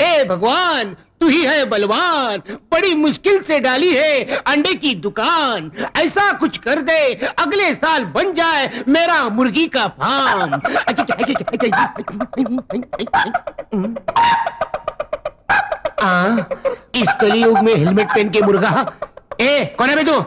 ए भगवान, तू ही है बलवान, बड़ी मुश्किल से डाली है अंडे की दुकान। ऐसा कुछ कर दे अगले साल बन जाए मेरा मुर्गी का फार्म। इस कलयुग में हेलमेट पहन के मुर्गा। ए कौन है बे तू?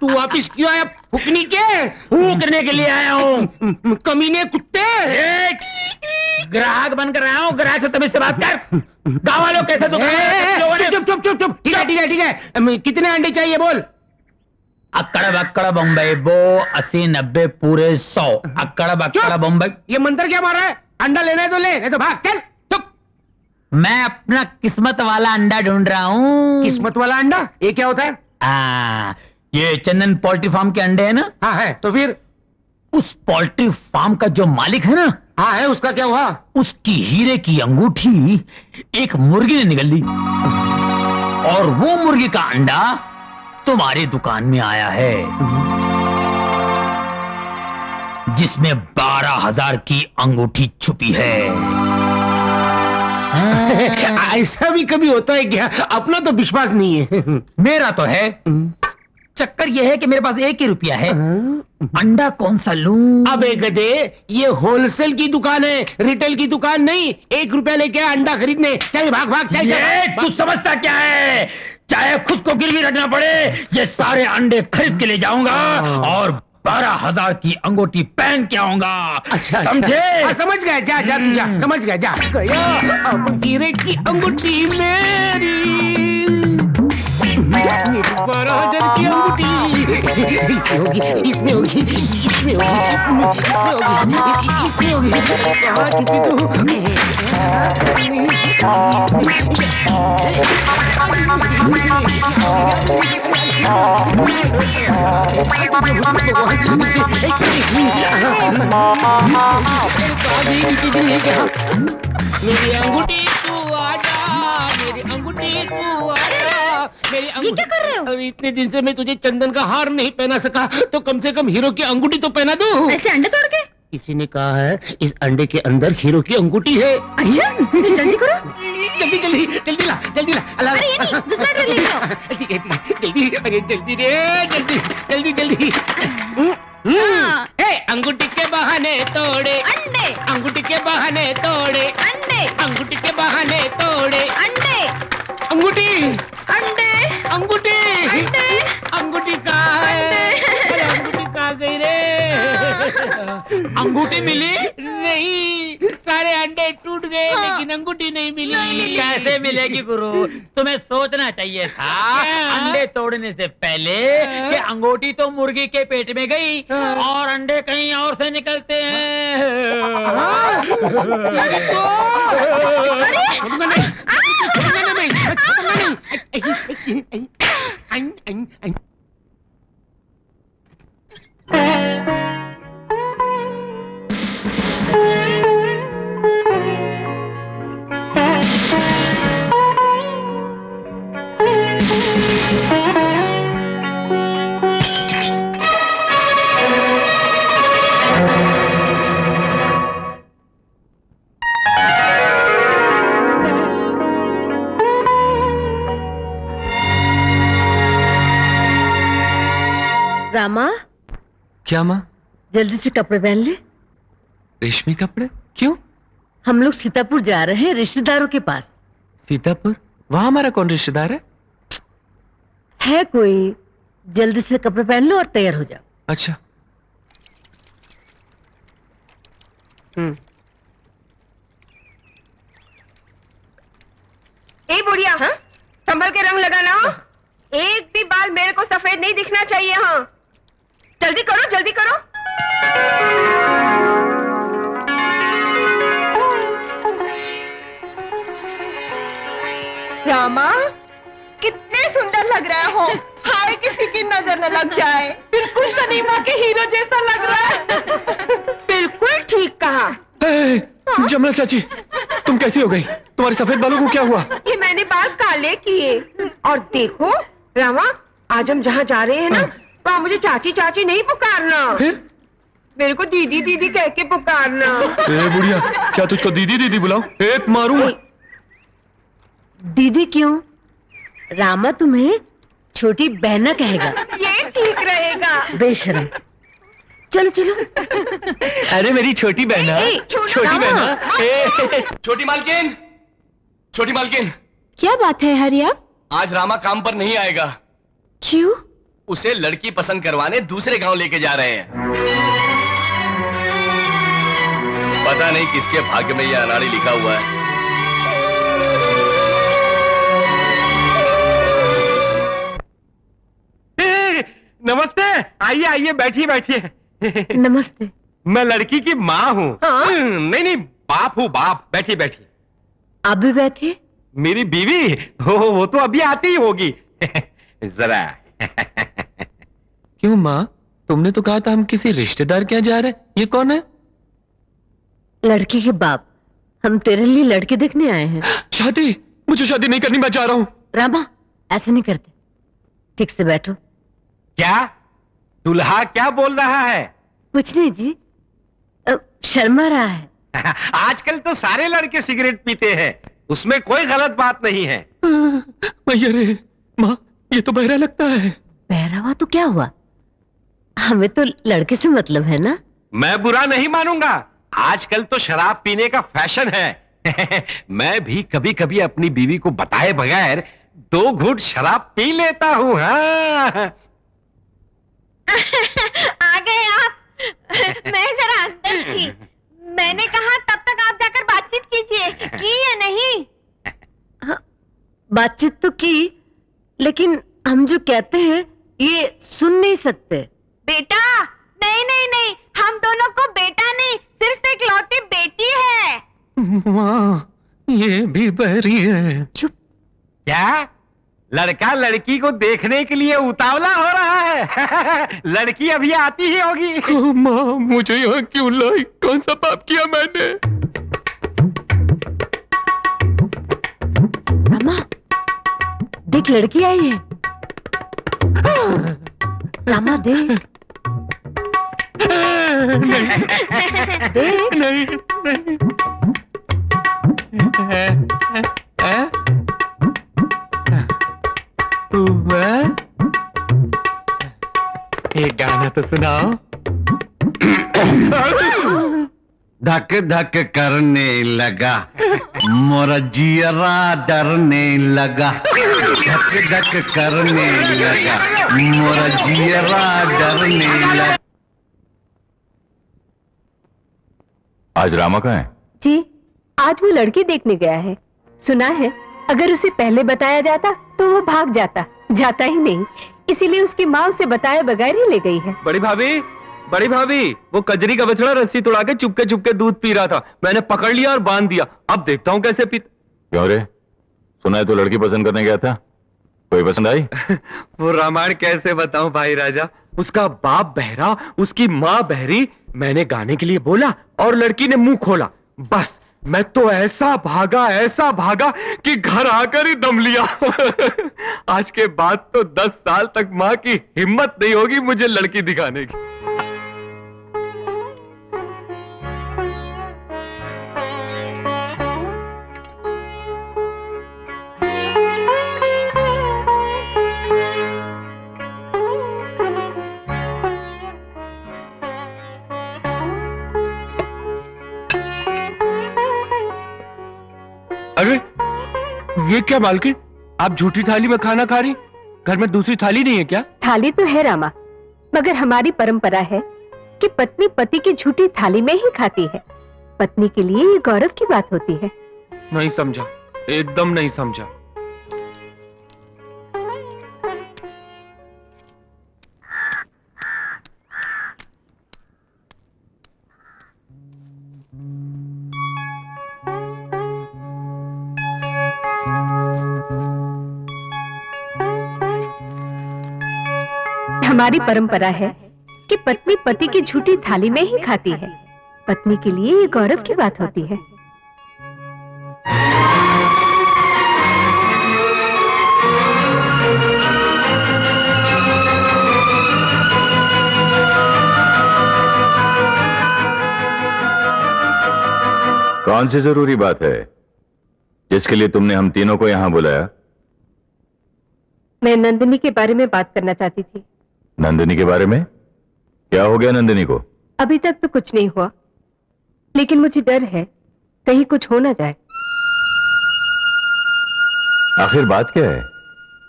तू वापिस क्यों आया? फूकनी के फूकने के लिए आया हूँ। कमीने कुत्ते। ग्राहक बनकर आया हूँ, ग्राहक से तमीज से बात कर। गाँव वालों कैसे तो चुप चुप चुप चुप। ठीक है ठीक है ठीक है, कितने अंडे चाहिए बोल? अक्कड़ बक्कड़ बम्बई बो 80 90 पूरे 100। अक्कड़ बक्कड़ बम्बई। ये मंत्र क्या मार रहा है? अंडा लेना है तो ले, नहीं तो भाग चल। चुप। मैं अपना किस्मत वाला अंडा ढूंढ रहा हूँ। किस्मत वाला अंडा? ये क्या होता है? ये चंदन पोल्ट्री फार्म के अंडे है ना? हाँ है। तो फिर उस पोल्ट्री फार्म का जो मालिक है ना, हाँ है, उसका क्या हुआ? उसकी हीरे की अंगूठी एक मुर्गी ने निगल ली और वो मुर्गी का अंडा तुम्हारी दुकान में आया है, जिसमें 12,000 की अंगूठी छुपी है। ऐसा भी कभी होता है क्या? अपना तो विश्वास नहीं है। मेरा तो है। चक्कर यह है कि मेरे पास 1 ही रुपया है। अंडा कौन सा लूं? अबे गधे, ये होलसेल की दुकान है, रिटेल की दुकान नहीं। 1 रुपया लेके अंडा खरीदने। चल भाग भाग चल। तू समझता क्या है? चाहे खुद को गिरवी रखना पड़े, ये सारे अंडे खरीद के ले जाऊंगा और 12,000 की अंगूठी पहन के आऊंगा। अच्छा, समझे? अच्छा। समझ गया। जा जा जा, समझ गया। जा गया। अब हीरे की अंगूठी मेरी 12,000 की अंगूठी इसमें होगी, इसमें होगी, इसमें होगी, इसमें होगी। कहाँ छुपी मेरी अंगूठी तू आजा, मेरी अंगूठी तू आजा, मेरी अंगूठी। क्या कर रहे हो? अरे इतने दिन से मैं तुझे चंदन का हार नहीं पहना सका, तो कम से कम हीरो की अंगूठी तो पहना दूं। ऐसे अंडे तोड़ के? किसी ने कहा है इस अंडे के अंदर हीरो की अंगूठी है। अच्छा, तो जल्दी करो। जल्दी जल्दी जल्दी ला, जल्दी ला। अरे ये नहीं, दूसरा ड्रेस ले लो। ठीक है जल्दी। अरे जल्दी रे, जल्दी जल्दी जल्दी। अंगूठी के बहाने तोड़े अंडे, अंगूठी के बहाने तोड़े अंडे, अंगूठी के बहाने तोड़े अंडे, अंगूठी, अंडे, अंगूठी, अंडे, अंगूठी कहाँ है? अरे अंगूठी कहाँ गई रे? अंगूठी मिली नहीं, सारे अंडे टूट गए। हाँ। लेकिन अंगूठी नहीं मिली। कैसे मिलेगी गुरु? तुम्हें सोचना चाहिए था अंडे तोड़ने से पहले कि अंगूठी तो मुर्गी के पेट में गई और अंडे कहीं और से निकलते हैं। रामा, क्या माँ? जल्दी से कपड़े पहन ले। रेशमी कपड़े? क्यों? हम लोग सीतापुर जा रहे हैं रिश्तेदारों के पास। सीतापुर? वहाँ हमारा कौन रिश्तेदार है? है कोई? जल्दी से कपड़े पहन लो और तैयार हो जाओ। अच्छा। ए बुढ़िया, हाँ? संभल के रंग लगाना। एक भी बाल मेरे को सफेद नहीं दिखना चाहिए। हाँ, जल्दी करो जल्दी करो। रामा, कितने सुंदर लग रहे हो। हाय किसी की नजर न लग जाए। बिल्कुल सनीमा के हीरो जैसा लग रहा है। बिल्कुल ठीक कहा। जमुना चाची, तुम कैसी हो गई? तुम्हारे सफेद बालों को क्या हुआ? ये मैंने बाल काले किए। और देखो रामा, आज हम जहाँ जा रहे हैं ना, वहाँ मुझे चाची चाची नहीं पुकारना। फिर मेरे को दीदी दीदी कह के पुकारना। ए बुढ़िया, क्या तुझको दीदी दीदी बुलाऊं? एक मारूंगा। दीदी क्यों? रामा तुम्हें छोटी बहना कहेगा। ये ठीक रहेगा। बेशरम। चलो चलो। अरे मेरी छोटी बहना, छोटी बहना। छोटी मालकिन, छोटी मालकिन, क्या बात है हरिया? आज रामा काम पर नहीं आएगा। क्यों? उसे लड़की पसंद करवाने दूसरे गांव लेके जा रहे हैं। पता नहीं किसके भाग्य में यह अनाड़ी लिखा हुआ है। नमस्ते, आइए आइए, बैठिए बैठिए। नमस्ते। मैं लड़की की माँ हूँ। नहीं नहीं, बाप हूँ, बाप। बैठिए बैठिए। आप भी बैठिए। मेरी बीवी वो तो अभी आती ही होगी। जरा। क्यों माँ, तुमने तो कहा था हम किसी रिश्तेदार के यहाँ जा रहे हैं। ये कौन है? लड़की के बाप। हम तेरे लिए लड़के देखने आए हैं। शादी? मुझे शादी नहीं करनी, मैं जा रहा हूँ। रामा, ऐसा नहीं करते। ठीक से बैठो। क्या दूल्हा क्या बोल रहा है? कुछ नहीं जी, शर्मा रहा है। आजकल तो सारे लड़के सिगरेट पीते हैं, उसमें कोई गलत बात नहीं है। भैया रे, माँ ये तो बहरा लगता है। बहरा हुआ तो क्या हुआ, हमें तो लड़के से मतलब है ना। मैं बुरा नहीं मानूंगा, आजकल तो शराब पीने का फैशन है। मैं भी कभी कभी अपनी बीवी को बताए बगैर 2 घूंट शराब पी लेता हूँ। हाँ। आ गए आप। मैं जरा अंदर थी, मैंने कहा तब तक आप जाकर बातचीत कीजिए। की या नहीं? हाँ, बातचीत तो की, लेकिन हम जो कहते हैं ये सुन नहीं सकते। बेटा, नहीं नहीं नहीं, हम दोनों को बेटा नहीं, सिर्फ एक लौती बेटी है। माँ ये भी बहरी है। चुप। क्या लड़का लड़की को देखने के लिए उतावला हो रहा है? लड़की अभी आती ही होगी। माँ मुझे यहाँ क्यों लाई? कौन सा पाप किया मैंने? रामा, देख लड़की आई है। रामा देख। नहीं देख। नहीं नहीं। एक गाना तो सुनाओ। धक धक करने लगा, मोरा जियरा डरने लगा। धक धक करने लगा, मोरा जियरा डरने लगा। आज रामा कहाँ है? जी, आज वो लड़की देखने गया है। सुना है अगर उसे पहले बताया जाता तो वो भाग जाता। जाता ही नहीं, इसीलिए उसकी माँ उसे बताए बगैर ही ले गई है। बड़ी भाभी, बड़ी भाभी, वो कजरी का बछड़ा रस्सी तोड़ा के चुपके चुपके दूध पी रहा था। मैंने पकड़ लिया और बांध दिया। अब देखता हूँ कैसे पीता। क्यों रे, सुना है तो लड़की पसंद करने गया था, कोई पसंद आई? वो रामायण कैसे बताऊं भाई राजा। उसका बाप बहरा, उसकी माँ बहरी। मैंने गाने के लिए बोला और लड़की ने मुंह खोला। बस मैं तो ऐसा भागा कि घर आकर ही दम लिया। आज के बाद तो 10 साल तक माँ की हिम्मत नहीं होगी मुझे लड़की दिखाने की। अरे ये क्या मालकिन, आप झूठी थाली में खाना खा रही? घर में दूसरी थाली नहीं है क्या? थाली तो है रामा, मगर हमारी परंपरा है कि पत्नी पति की झूठी थाली में ही खाती है। पत्नी के लिए ये गौरव की बात होती है। नहीं समझा, एकदम नहीं समझा। हमारी परंपरा है कि पत्नी पति की झूठी थाली में ही खाती है। पत्नी के लिए ये गौरव की बात होती है। कौन सी जरूरी बात है जिसके लिए तुमने हम तीनों को यहां बुलाया? मैं नंदिनी के बारे में बात करना चाहती थी। नंदिनी के बारे में? क्या हो गया नंदिनी को? अभी तक तो कुछ नहीं हुआ, लेकिन मुझे डर है कहीं कुछ हो ना जाए। आखिर बात क्या है?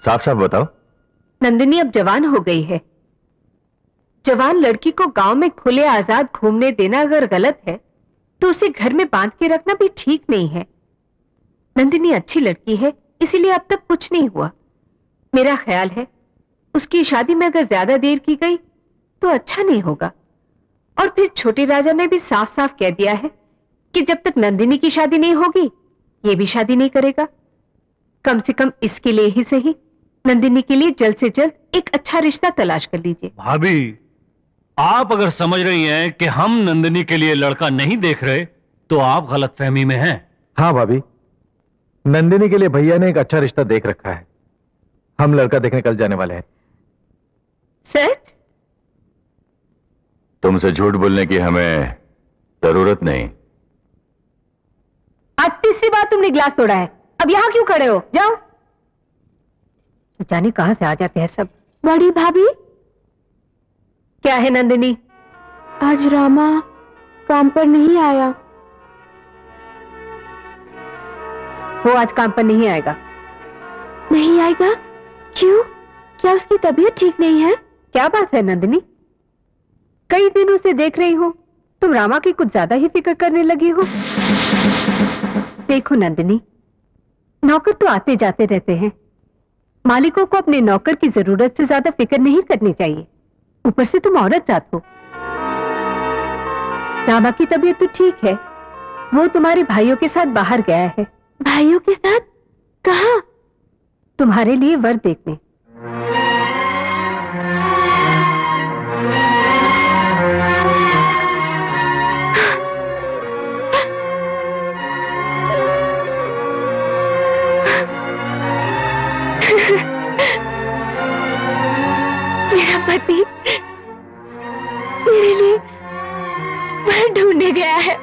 साफ साफ बताओ। नंदिनी अब जवान हो गई है। जवान लड़की को गांव में खुले आजाद घूमने देना अगर गलत है तो उसे घर में बांध के रखना भी ठीक नहीं है। नंदिनी अच्छी लड़की है, इसीलिए अब तक कुछ नहीं हुआ। मेरा ख्याल है उसकी शादी में अगर ज्यादा देर की गई तो अच्छा नहीं होगा। और फिर छोटे राजा ने भी साफ साफ कह दिया है कि जब तक नंदिनी की शादी नहीं होगी ये भी शादी नहीं करेगा। कम से कम इसके लिए ही सही नंदिनी के लिए जल्द से जल्द एक अच्छा रिश्ता तलाश कर लीजिए। भाभी, आप अगर समझ रही हैं कि हम नंदिनी के लिए लड़का नहीं देख रहे तो आप गलतफहमी में हैं। हाँ भाभी, नंदिनी के लिए भैया ने एक अच्छा रिश्ता देख रखा है। हम लड़का देखने कल जाने वाले हैं। सच? तुमसे झूठ बोलने की हमें जरूरत नहीं। आज तीसरी बार तुमने गिलास तोड़ा है, अब यहाँ क्यों खड़े हो? जाओ। जाने कहां से आ जाते हैं सब। बड़ी भाभी, क्या है नंदिनी? आज रामा काम पर नहीं आया। वो आज काम पर नहीं आएगा। नहीं आएगा? क्यों? क्या उसकी तबीयत ठीक नहीं है? क्या बात है नंदिनी, कई दिनों से देख रही हूं तुम रामा की कुछ ज्यादा ही फिक्र करने लगी हो। देखो नंदिनी, नौकर तो आते जाते रहते हैं, मालिकों को अपने नौकर की जरूरत से ज्यादा फिक्र नहीं करनी चाहिए। ऊपर से तुम औरत जात हो। रामा की तबीयत तो ठीक है, वो तुम्हारे भाइयों के साथ बाहर गया है। भाइयों के साथ? कहाँ? तुम्हारे लिए वर देखने। मेरा पति मेरे लिए वर ढूंढने गया है।